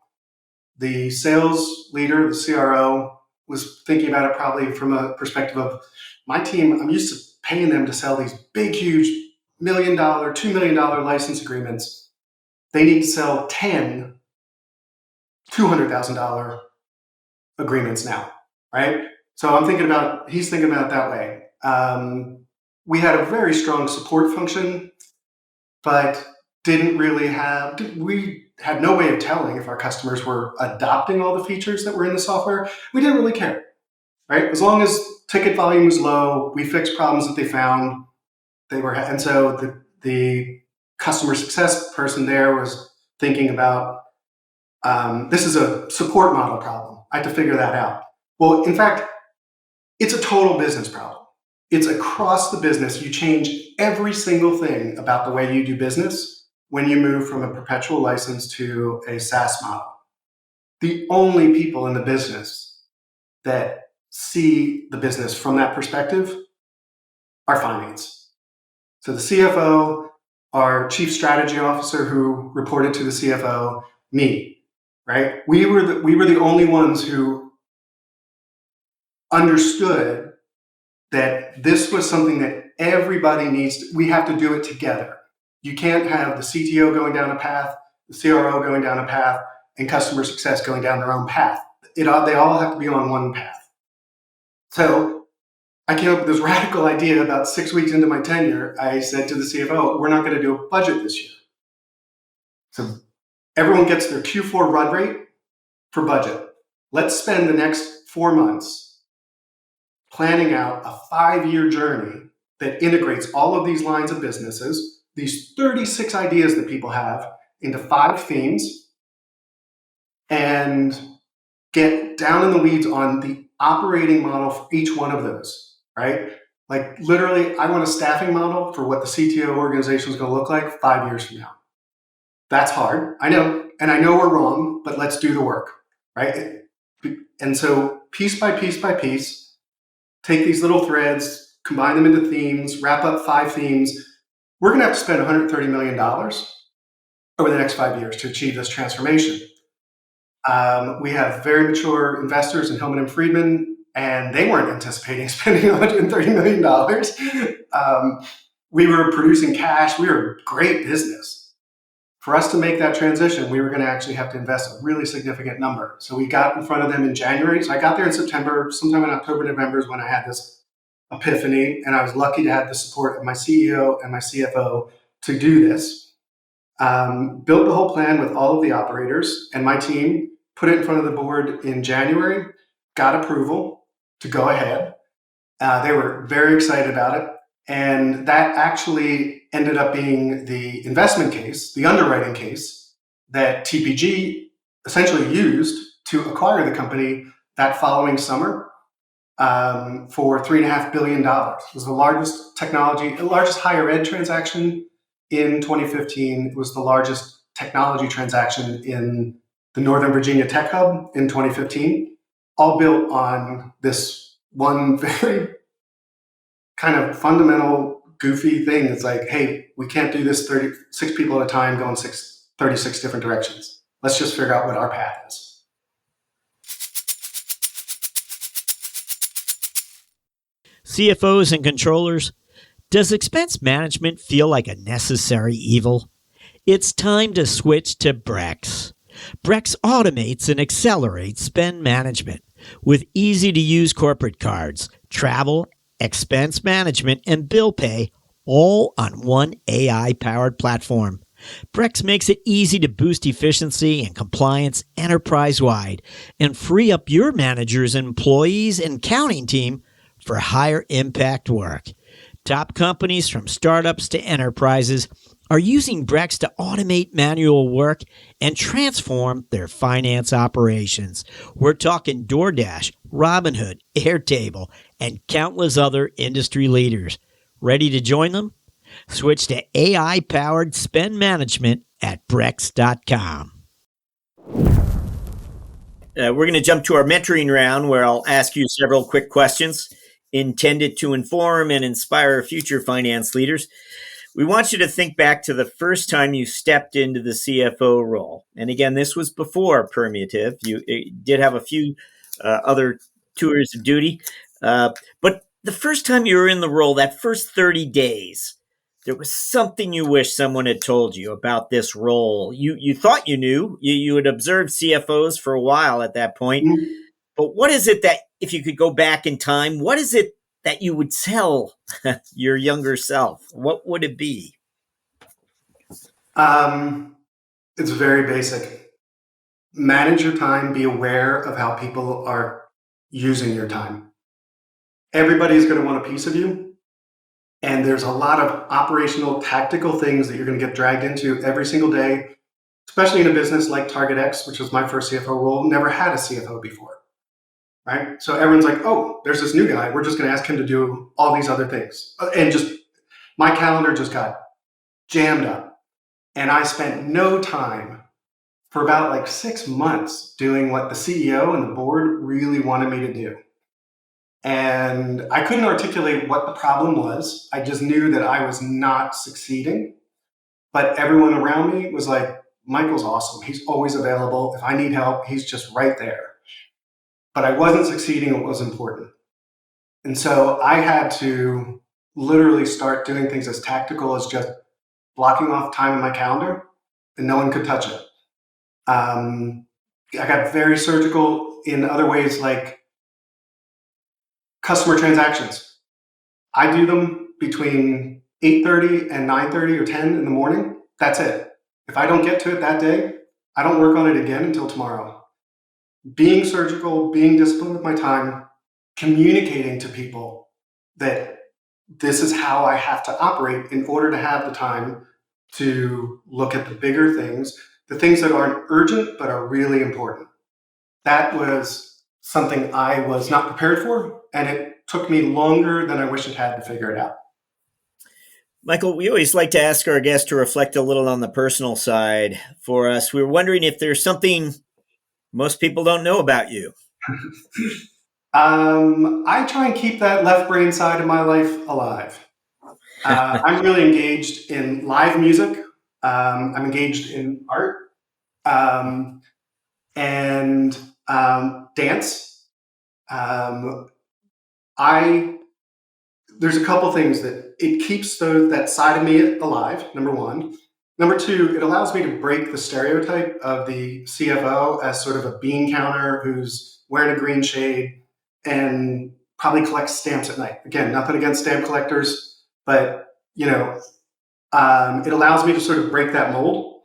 The sales leader, the CRO, was thinking about it probably from a perspective of, my team, I'm used to paying them to sell these big, huge $1 million, $2 million license agreements. They need to sell 10 $200,000 agreements now, right? So he's thinking about it that way. We had a very strong support function, but we had no way of telling if our customers were adopting all the features that were in the software. We didn't really care, right? As long as ticket volume was low, we fixed problems that they found. And so the customer success person there was thinking about, this is a support model problem. I have to figure that out. Well, in fact, it's a total business problem. It's across the business. You change every single thing about the way you do business when you move from a perpetual license to a SaaS model. The only people in the business that see the business from that perspective are finance. So the CFO, our chief strategy officer who reported to the CFO, me, right? We were the only ones who understood that this was something that everybody we have to do it together. You can't have the CTO going down a path, the CRO going down a path, and customer success going down their own path. They all have to be on one path. So I came up with this radical idea about 6 weeks into my tenure. I said to the CFO, we're not going to do a budget this year. So everyone gets their Q4 run rate for budget. Let's spend the next 4 months planning out a 5-year journey that integrates all of these lines of businesses, these 36 ideas that people have, into 5 themes, and get down in the weeds on the operating model for each one of those, right? Like literally, I want a staffing model for what the CTO organization is going to look like 5 years from now. That's hard, I know, and I know we're wrong, but let's do the work, right? And so piece by piece by piece, take these little threads, combine them into themes, wrap up 5 themes. We're going to have to spend $130 million over the next 5 years to achieve this transformation. We have very mature investors in Hillman and Friedman, and they weren't anticipating spending $130 million. We were producing cash. We were a great business. For us to make that transition, we were going to actually have to invest a really significant number. So we got in front of them in January. So I got there in September. Sometime in October, November is when I had this epiphany, and I was lucky to have the support of my CEO and my CFO to do this. Built the whole plan with all of the operators and my team, put it in front of the board in January, got approval to go ahead. They were very excited about it. And that actually ended up being the investment case, the underwriting case that TPG essentially used to acquire the company that following summer for $3.5 billion. It was the largest higher ed transaction in 2015. It was the largest technology transaction in the Northern Virginia Tech Hub in 2015, all built on this one very kind of fundamental, goofy thing. It's like, hey, we can't do this 36 people at a time going 36 different directions. Let's just figure out what our path is. CFOs and controllers, does expense management feel like a necessary evil? It's time to switch to Brex. Brex automates and accelerates spend management with easy-to-use corporate cards, travel, expense management, and bill pay, all on one AI-powered platform. Brex makes it easy to boost efficiency and compliance enterprise-wide and free up your managers, employees, and accounting team for higher impact work. Top companies from startups to enterprises are using Brex to automate manual work and transform their finance operations. We're talking DoorDash, Robinhood, Airtable, and countless other industry leaders. Ready to join them? Switch to AI-powered spend management at Brex.com. We're going to jump to our mentoring round where I'll ask you several quick questions intended to inform and inspire future finance leaders. We want you to think back to the first time you stepped into the CFO role. And again, this was before Permutive. You did have a few other tours of duty. But the first time you were in the role, that first 30 days, there was something you wish someone had told you about this role. You thought you knew. You had observed CFOs for a while at that point. Mhm. But what is it that, if you could go back in time, what is it that you would tell your younger self? What would it be? It's very basic. Manage your time, be aware of how people are using your time. Everybody's going to want a piece of you. And there's a lot of operational, tactical things that you're going to get dragged into every single day, especially in a business like Target X, which was my first CFO role, never had a CFO before, right? So everyone's like, oh, there's this new guy. We're just going to ask him to do all these other things. And just my calendar just got jammed up. And I spent no time for about like 6 months doing what the CEO and the board really wanted me to do. And I couldn't articulate what the problem was. I just knew that I was not succeeding. But everyone around me was like, Michael's awesome. He's always available. If I need help, he's just right there. But I wasn't succeeding. It was important. And so I had to literally start doing things as tactical as just blocking off time in my calendar and no one could touch it. I got very surgical in other ways, like customer transactions. I do them between 8:30 and 9:30 or 10 in the morning. That's it. If I don't get to it that day, I don't work on it again until tomorrow. Being surgical, being disciplined with my time, communicating to people that this is how I have to operate in order to have the time to look at the bigger things, the things that aren't urgent but are really important. That was something I was not prepared for, and it took me longer than I wish it had to figure it out. Michael, we always like to ask our guests to reflect a little on the personal side for us. We were wondering if there's something most people don't know about you. I try and keep that left brain side of my life alive. I'm really engaged in live music. I'm engaged in art and dance. I There's a couple things that it keeps that side of me alive. Number one. Number two, it allows me to break the stereotype of the CFO as sort of a bean counter who's wearing a green shade and probably collects stamps at night. Again, nothing against stamp collectors, but it allows me to sort of break that mold.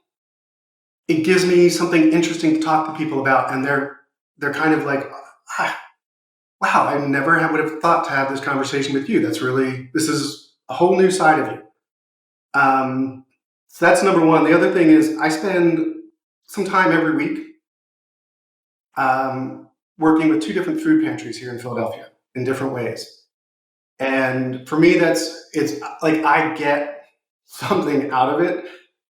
It gives me something interesting to talk to people about, and they're kind of like, wow, I never would have thought to have this conversation with you. This is a whole new side of you. So that's number one. The other thing is I spend some time every week working with 2 different food pantries here in Philadelphia in different ways. And for me, it's like I get something out of it.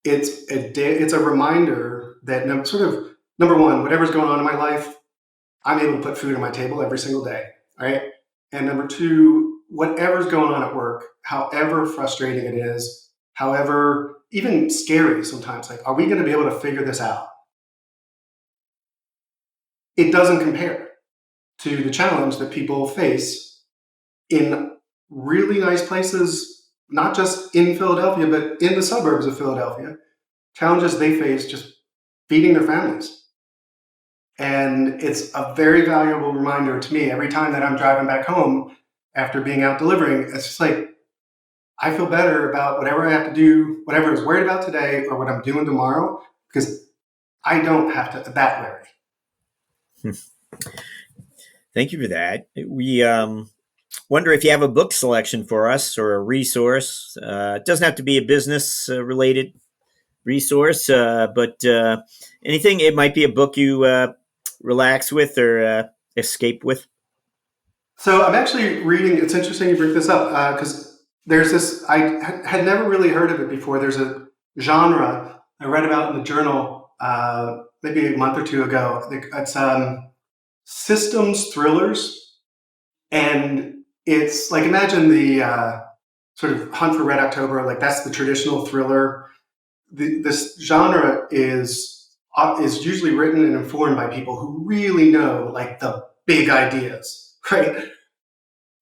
It's a reminder that number one, whatever's going on in my life, I'm able to put food on my table every single day, right? And number two, whatever's going on at work, however frustrating it is, however even scary sometimes, like, are we going to be able to figure this out? It doesn't compare to the challenge that people face in really nice places, not just in Philadelphia, but in the suburbs of Philadelphia, challenges they face just feeding their families. And it's a very valuable reminder to me every time that I'm driving back home after being out delivering. It's just like, I feel better about whatever I have to do, whatever I was worried about today or what I'm doing tomorrow, because I don't have to that worry. Thank you for that. We wonder if you have a book selection for us or a resource. It doesn't have to be a business related resource, but anything. It might be a book you relax with or escape with. So I'm actually reading, it's interesting you bring this up because there's this, I had never really heard of it before. There's a genre I read about in the journal maybe a month or two ago. It's systems thrillers. And it's like, imagine the sort of Hunt for Red October, like that's the traditional thriller. This genre is usually written and informed by people who really know like the big ideas, right?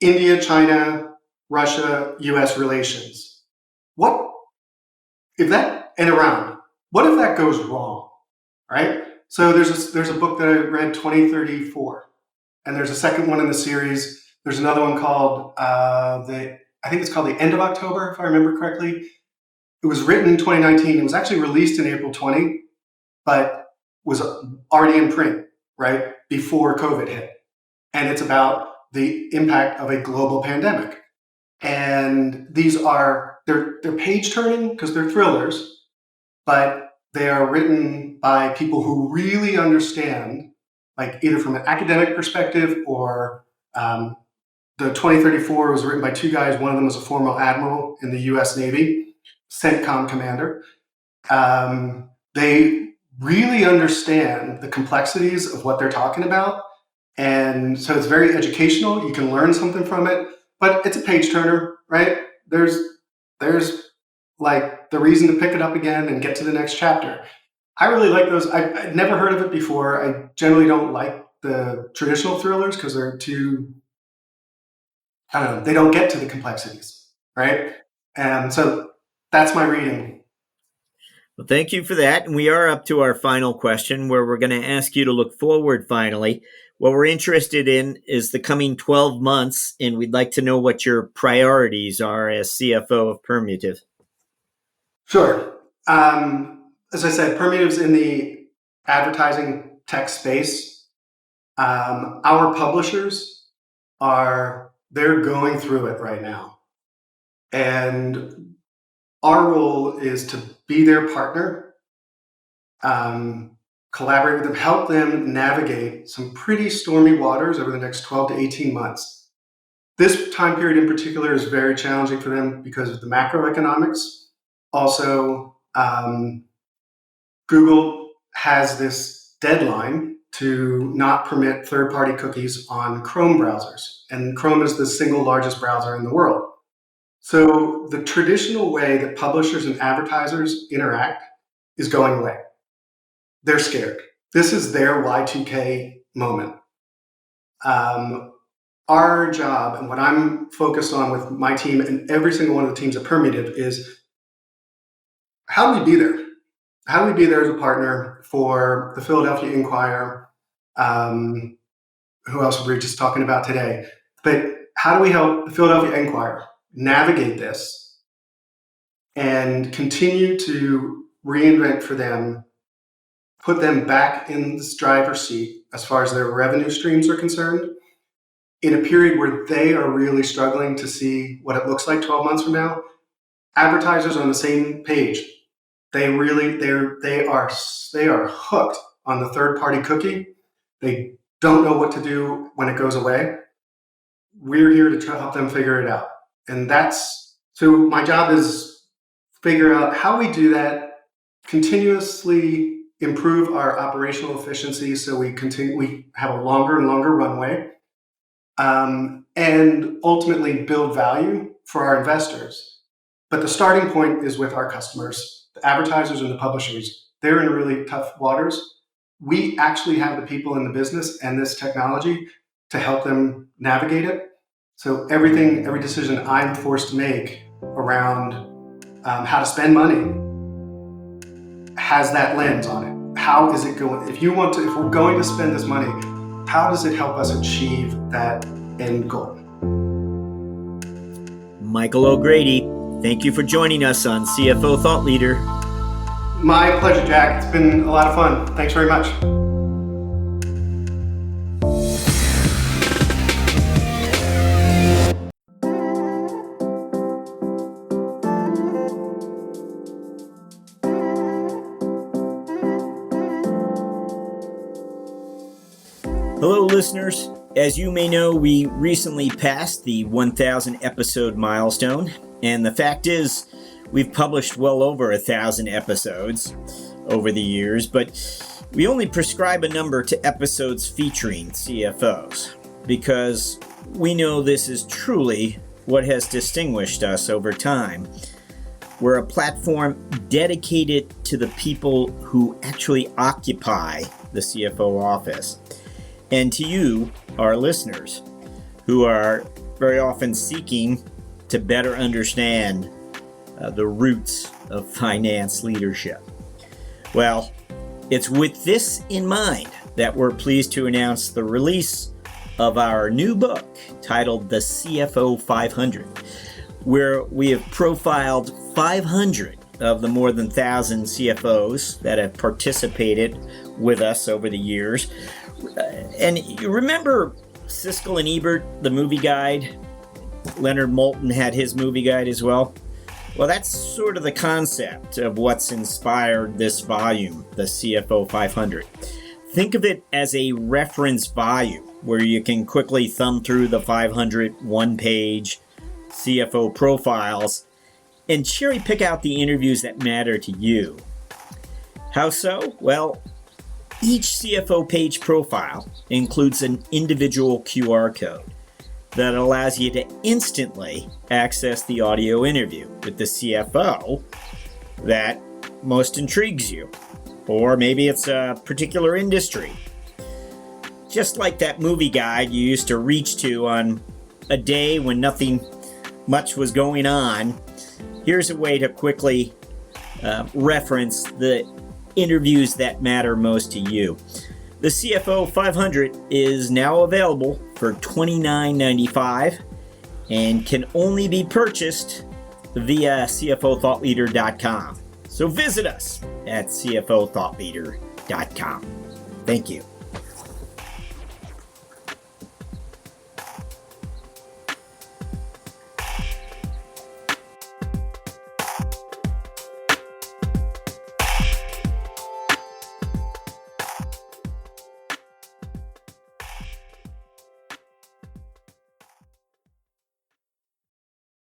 India, China, Russia, US relations. what if that, and around, what if that goes wrong, right? So there's a book that I read, 2034, and there's a second one in the series. There's another one called, I think it's called The End of October, if I remember correctly. It was written in 2019. It was actually released in April 20, but was already in print, right, before COVID hit. And it's about the impact of a global pandemic. And these are, they're page turning because they're thrillers, but they are written by people who really understand, like either from an academic perspective or the 2034 was written by two guys. One of them was a former admiral in the US Navy, CENTCOM commander. They really understand the complexities of what they're talking about. And so it's very educational. You can learn something from it, but it's a page turner, right? There's like the reason to pick it up again and get to the next chapter. I really like those. I'd never heard of it before. I generally don't like the traditional thrillers because they're too, I don't know, they don't get to the complexities, right? And so that's my reading. Well, thank you for that. And we are up to our final question where we're going to ask you to look forward finally. What we're interested in is the coming 12 months, and we'd like to know what your priorities are as CFO of Permutive. Sure. As I said, Permutive's in the advertising tech space. Our publishers they're going through it right now. And our role is to be their partner, collaborate with them, help them navigate some pretty stormy waters over the next 12 to 18 months. This time period in particular is very challenging for them because of the macroeconomics. Also, Google has this deadline to not permit third-party cookies on Chrome browsers. And Chrome is the single largest browser in the world. So the traditional way that publishers and advertisers interact is going away. They're scared. This is their Y2K moment. Our job, and what I'm focused on with my team and every single one of the teams at Permutive, is how do we be there? How do we be there as a partner for the Philadelphia Inquirer? Who else were we just talking about today? But how do we help the Philadelphia Inquirer navigate this and continue to reinvent for them, put them back in this driver's seat as far as their revenue streams are concerned, in a period where they are really struggling to see what it looks like 12 months from now? Advertisers on the same page. They are hooked on the third-party cookie. They don't know what to do when it goes away. We're here to try to help them figure it out. And so my job is figure out how we do that, continuously improve our operational efficiency so we have a longer and longer runway, and ultimately build value for our investors. But the starting point is with our customers, the advertisers and the publishers. They're in really tough waters. We actually have the people in the business and this technology to help them navigate it. So every decision I'm forced to make around how to spend money has that lens on it. How is it going? If we're going to spend this money, how does it help us achieve that end goal? Michael O'Grady, thank you for joining us on CFO Thought Leader. My pleasure, Jack. It's been a lot of fun. Thanks very much. Hello, listeners. As you may know, we recently passed the 1,000 episode milestone, and the fact is, we've published well over 1,000 episodes over the years, but we only prescribe a number to episodes featuring CFOs because we know this is truly what has distinguished us over time. We're a platform dedicated to the people who actually occupy the CFO office, and to you, our listeners, who are very often seeking to better understand the roots of finance leadership. Well, it's with this in mind that we're pleased to announce the release of our new book titled The CFO 500, where we have profiled 500 of the more than 1,000 CFOs that have participated with us over the years. And you remember Siskel and Ebert, the movie guide? Leonard Moulton had his movie guide as well. Well, that's sort of the concept of what's inspired this volume, the CFO 500. Think of it as a reference volume where you can quickly thumb through the 500 one-page CFO profiles and cherry pick out the interviews that matter to you. How so? Well, each CFO page profile includes an individual QR code that allows you to instantly access the audio interview with the CFO that most intrigues you. Or maybe it's a particular industry. Just like that movie guide you used to reach to on a day when nothing much was going on, here's a way to quickly reference the interviews that matter most to you. The CFO 500 is now available for $29.95 and can only be purchased via CFOthoughtleader.com. So visit us at CFOthoughtleader.com. Thank you.